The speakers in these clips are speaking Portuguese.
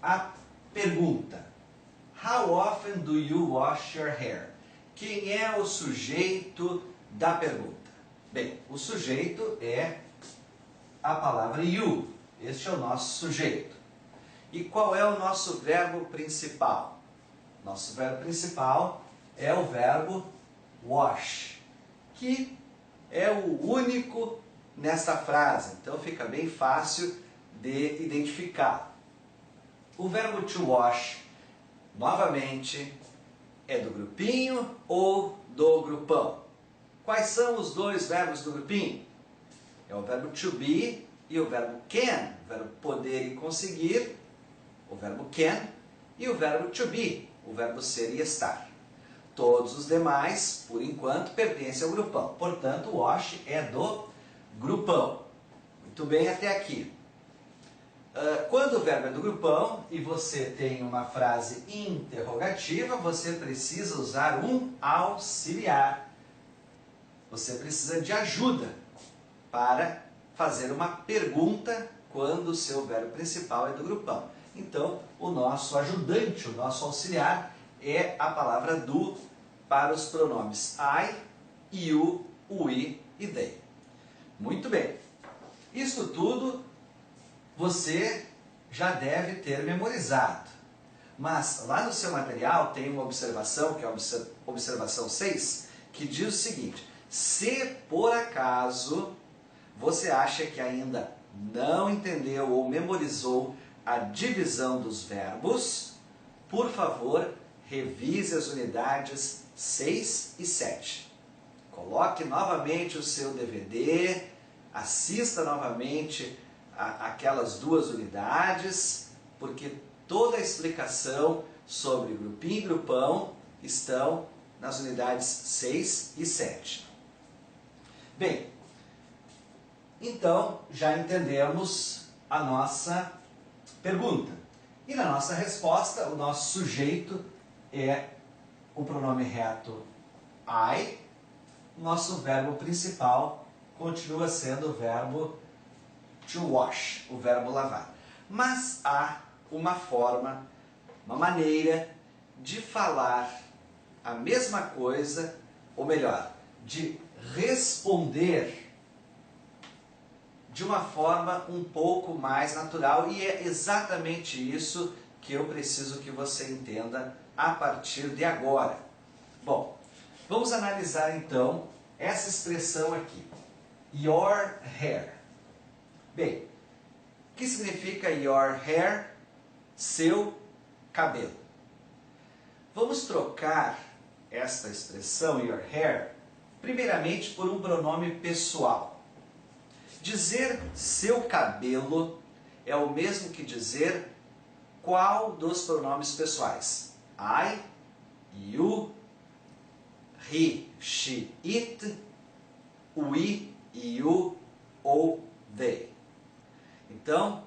a pergunta: How often do you wash your hair? Quem é o sujeito da pergunta? Bem, o sujeito é a palavra you. Este é o nosso sujeito. E qual é o nosso verbo principal? Nosso verbo principal é o verbo wash, que é o único nesta frase. Então fica bem fácil de identificar. O verbo to wash, novamente, é do grupinho ou do grupão? Quais são os dois verbos do grupinho? É o verbo to be e o verbo can, o verbo poder e conseguir, o verbo can, e o verbo to be, o verbo ser e estar. Todos os demais, por enquanto, pertencem ao grupão. Portanto, o wash é do grupão. Muito bem até aqui. Quando o verbo é do grupão e você tem uma frase interrogativa, você precisa usar um auxiliar. Você precisa de ajuda para fazer uma pergunta quando o seu verbo principal é do grupão. Então, o nosso ajudante, o nosso auxiliar, é a palavra do para os pronomes I, you, we e they. Muito bem. Isso tudo você já deve ter memorizado. Mas lá no seu material tem uma observação, que é a observação 6, que diz o seguinte: se por acaso você acha que ainda não entendeu ou memorizou a divisão dos verbos, por favor, revise as unidades 6 e 7. Coloque novamente o seu DVD, assista novamente aquelas duas unidades, porque toda a explicação sobre grupinho e grupão estão nas unidades 6 e 7. Bem, então já entendemos a nossa pergunta. E na nossa resposta, o nosso sujeito é o pronome reto I. Nosso verbo principal continua sendo o verbo to wash, o verbo lavar. Mas há uma forma, uma maneira de falar a mesma coisa, ou melhor, de responder de uma forma um pouco mais natural, e é exatamente isso que eu preciso que você entenda a partir de agora. Bom, vamos analisar então essa expressão aqui, your hair. Bem, o que significa your hair? Seu cabelo. Vamos trocar esta expressão your hair, primeiramente por um pronome pessoal. Dizer seu cabelo é o mesmo que dizer qual dos pronomes pessoais? I, you, he, she, it, we, you ou they. Então,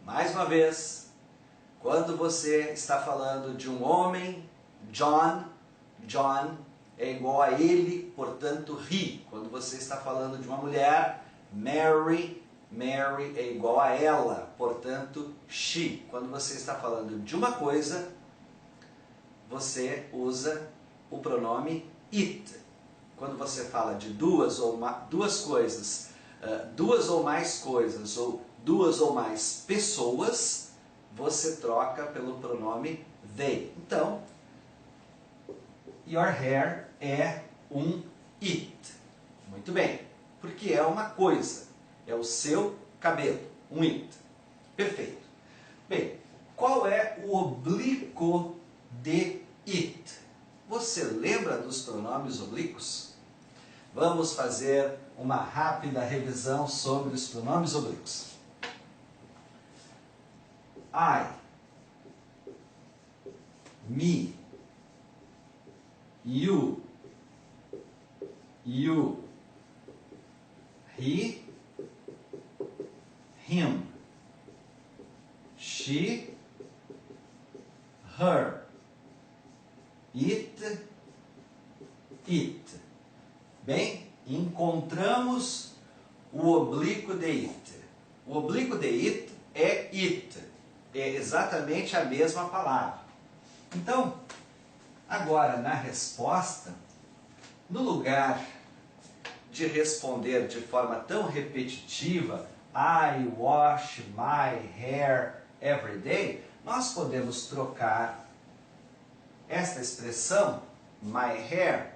mais uma vez, quando você está falando de um homem, John, John é igual a ele, portanto, he. Quando você está falando de uma mulher, Mary, Mary é igual a ela, portanto, she. Quando você está falando de uma coisa, você usa o pronome it. Quando você fala de duas coisas, duas ou mais coisas, ou duas ou mais pessoas, você troca pelo pronome they. Então, your hair é um it. Muito bem. Porque é uma coisa, é o seu cabelo, um it. Perfeito. Bem, qual é o oblíquo de it? Você lembra dos pronomes oblíquos? Vamos fazer uma rápida revisão sobre os pronomes oblíquos. I, me, you, he, him, she, her, it, it. Bem, encontramos o oblíquo de it. O oblíquo de it é it. é exatamente a mesma palavra. Então, agora na resposta, no lugar de responder de forma tão repetitiva, I wash my hair every day, nós podemos trocar esta expressão, my hair,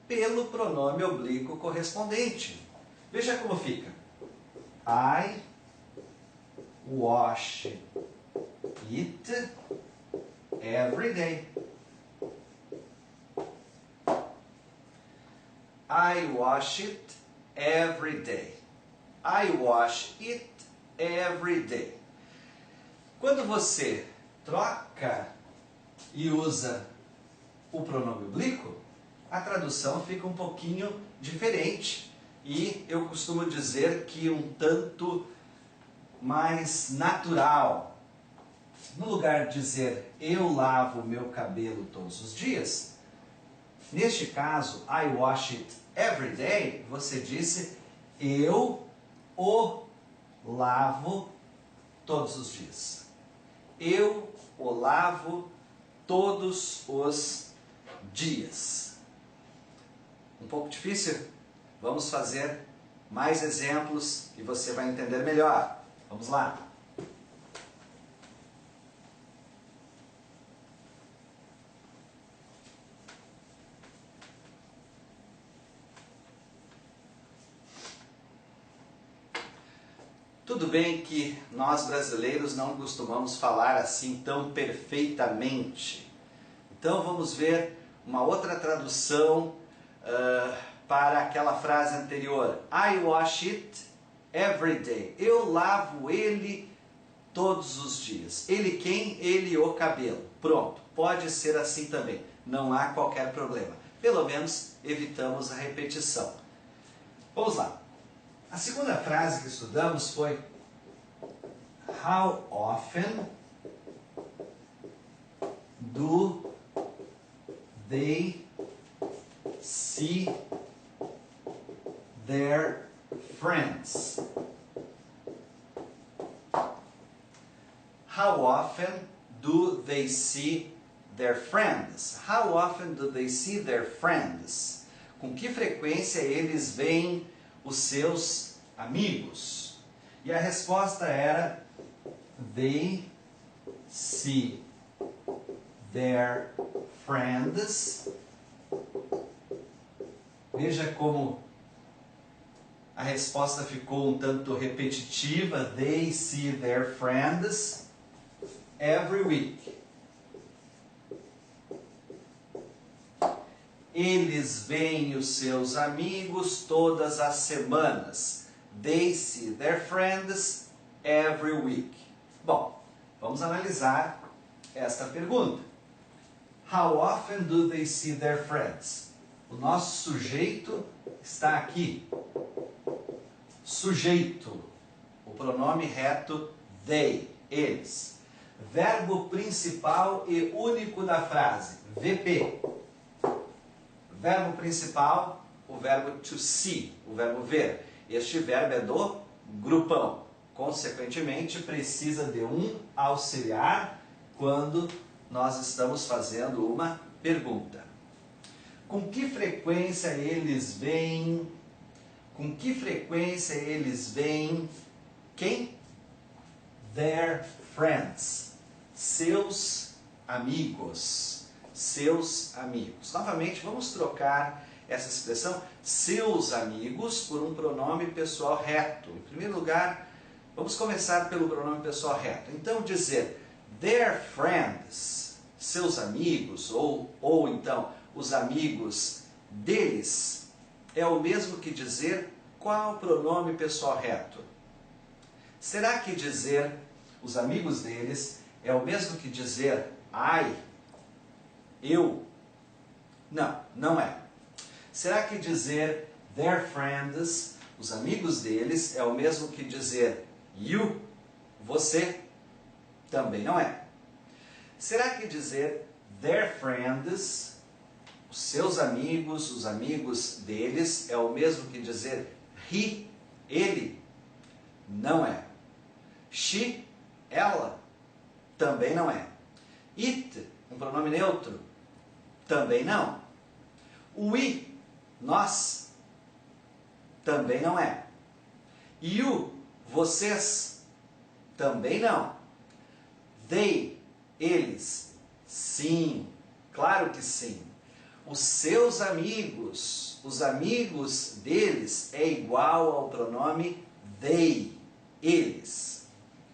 pelo pronome oblíquo correspondente. Veja como fica. I wash it every day. I wash it every day. I wash it every day. Quando você troca e usa o pronome oblíquo, a tradução fica um pouquinho diferente. E eu costumo dizer que um tanto mais natural. No lugar de dizer eu lavo meu cabelo todos os dias, neste caso, I wash it every day, você disse eu o lavo todos os dias. Eu o lavo todos os dias. Um pouco difícil? Vamos fazer mais exemplos e você vai entender melhor. Vamos lá. Tudo bem que nós brasileiros não costumamos falar assim tão perfeitamente. Então vamos ver uma outra tradução para aquela frase anterior. I wash it every day. Eu lavo ele todos os dias. Ele quem? Ele o cabelo. Pronto, pode ser assim também. Não há qualquer problema. Pelo menos evitamos a repetição. Vamos lá. A segunda frase que estudamos foi How often do they see their friends? How often do they see their friends? How often do they see their friends? Com que frequência eles veem os seus amigos? E a resposta era they see their friends. Veja como a resposta ficou um tanto repetitiva. They see their friends every week. Eles veem os seus amigos todas as semanas. They see their friends every week. Bom, vamos analisar esta pergunta. How often do they see their friends? O nosso sujeito está aqui. Sujeito, o pronome reto they, eles. Verbo principal e único da frase, VP. Verbo principal, o verbo to see, o verbo ver. Este verbo é do grupão. Consequentemente, precisa de um auxiliar quando nós estamos fazendo uma pergunta. Com que frequência eles veem? Com que frequência eles veem quem? Their friends. Seus amigos. Seus amigos. Novamente, vamos trocar essa expressão seus amigos por um pronome pessoal reto. Em primeiro lugar, vamos começar pelo pronome pessoal reto. Então, dizer their friends, seus amigos, ou então os amigos deles, é o mesmo que dizer qual pronome pessoal reto? Será que dizer os amigos deles é o mesmo que dizer I? Eu? Não, não é. Será que dizer their friends, os amigos deles, é o mesmo que dizer you, você? Também não é. Será que dizer their friends, os seus amigos, os amigos deles, é o mesmo que dizer he, ele? Não é. She, ela? Também não é. It, um pronome neutro? Também não. We, nós? Também não é. You, vocês? Também não. They, eles? Sim, claro que sim. Os seus amigos, os amigos deles é igual ao pronome they, eles.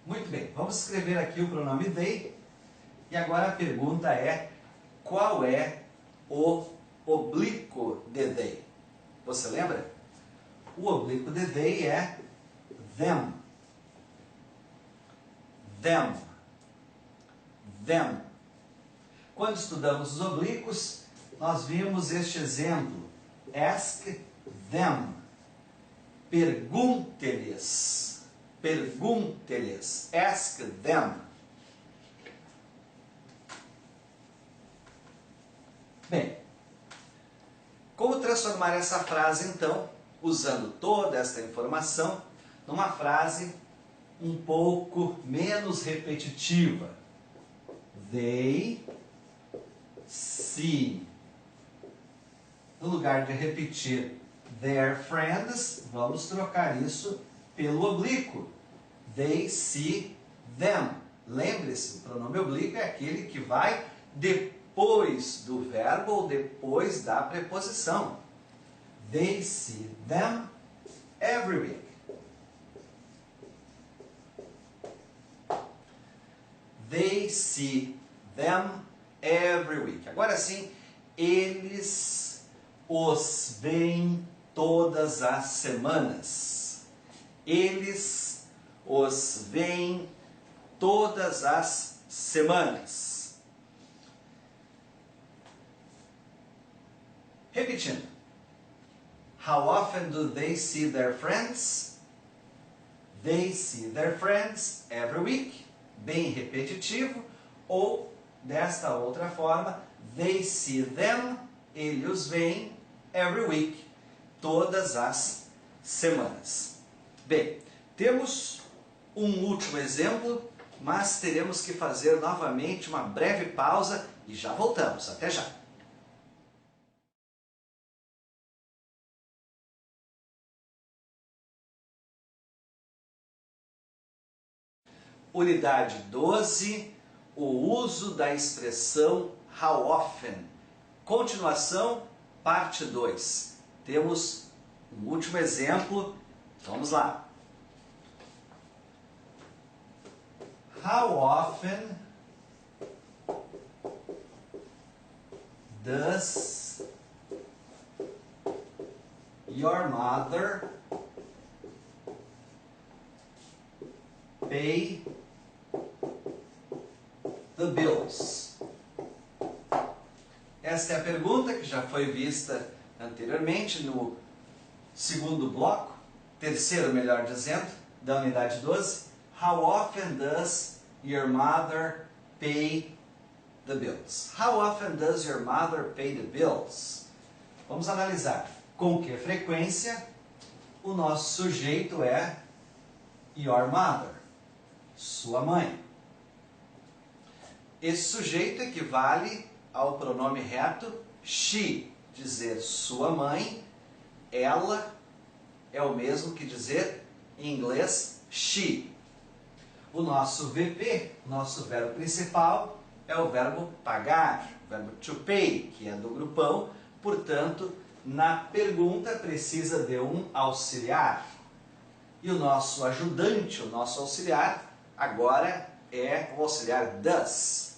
Muito bem, vamos escrever aqui o pronome they. E agora a pergunta é, qual é o oblíquo de they? Você lembra? O oblíquo de they é them. Them. Them. Quando estudamos os oblíquos, nós vimos este exemplo. Ask them. Pergunte-lhes. Pergunte-lhes. Ask them. Bem, como transformar essa frase, então, usando toda esta informação, numa frase um pouco menos repetitiva? They see. No lugar de repetir their friends, vamos trocar isso pelo oblíquo. They see them. Lembre-se, o pronome oblíquo é aquele que vai depois do verbo ou depois da preposição. They see them every week. They see them every week. Agora sim, eles os veem todas as semanas. Eles os veem todas as semanas. Repetindo. How often do they see their friends? They see their friends every week. Bem repetitivo. Ou, desta outra forma, they see them, eles os veem, every week, todas as semanas. Bem, temos um último exemplo, mas teremos que fazer novamente uma breve pausa e já voltamos. Até já! Unidade 12, o uso da expressão how often. Continuação, parte 2. Temos um último exemplo, vamos lá. How often does your mother pay the bills? Esta é a pergunta que já foi vista anteriormente no segundo bloco, terceiro, melhor dizendo, da unidade 12. How often does your mother pay the bills? How often does your mother pay the bills? Vamos analisar com que frequência. O nosso sujeito é your mother, sua mãe. Esse sujeito equivale ao pronome reto she. Dizer sua mãe, ela, é o mesmo que dizer em inglês she. O nosso VP, nosso verbo principal, é o verbo pagar, o verbo to pay, que é do grupão. Portanto, na pergunta precisa de um auxiliar. E o nosso ajudante, o nosso auxiliar, agora é o auxiliar does.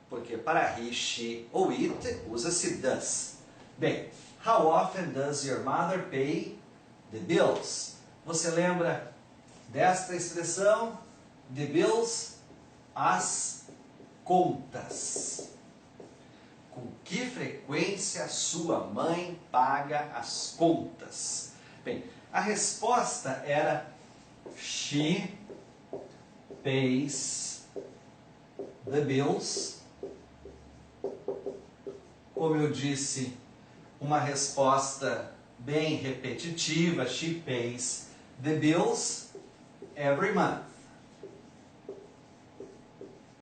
Porque para he, she ou it, usa-se does. Bem, how often does your mother pay the bills? Você lembra desta expressão? The bills, as contas. Com que frequência sua mãe paga as contas? Bem, a resposta era she pays the bills. Como eu disse, uma resposta bem repetitiva. She pays the bills every month.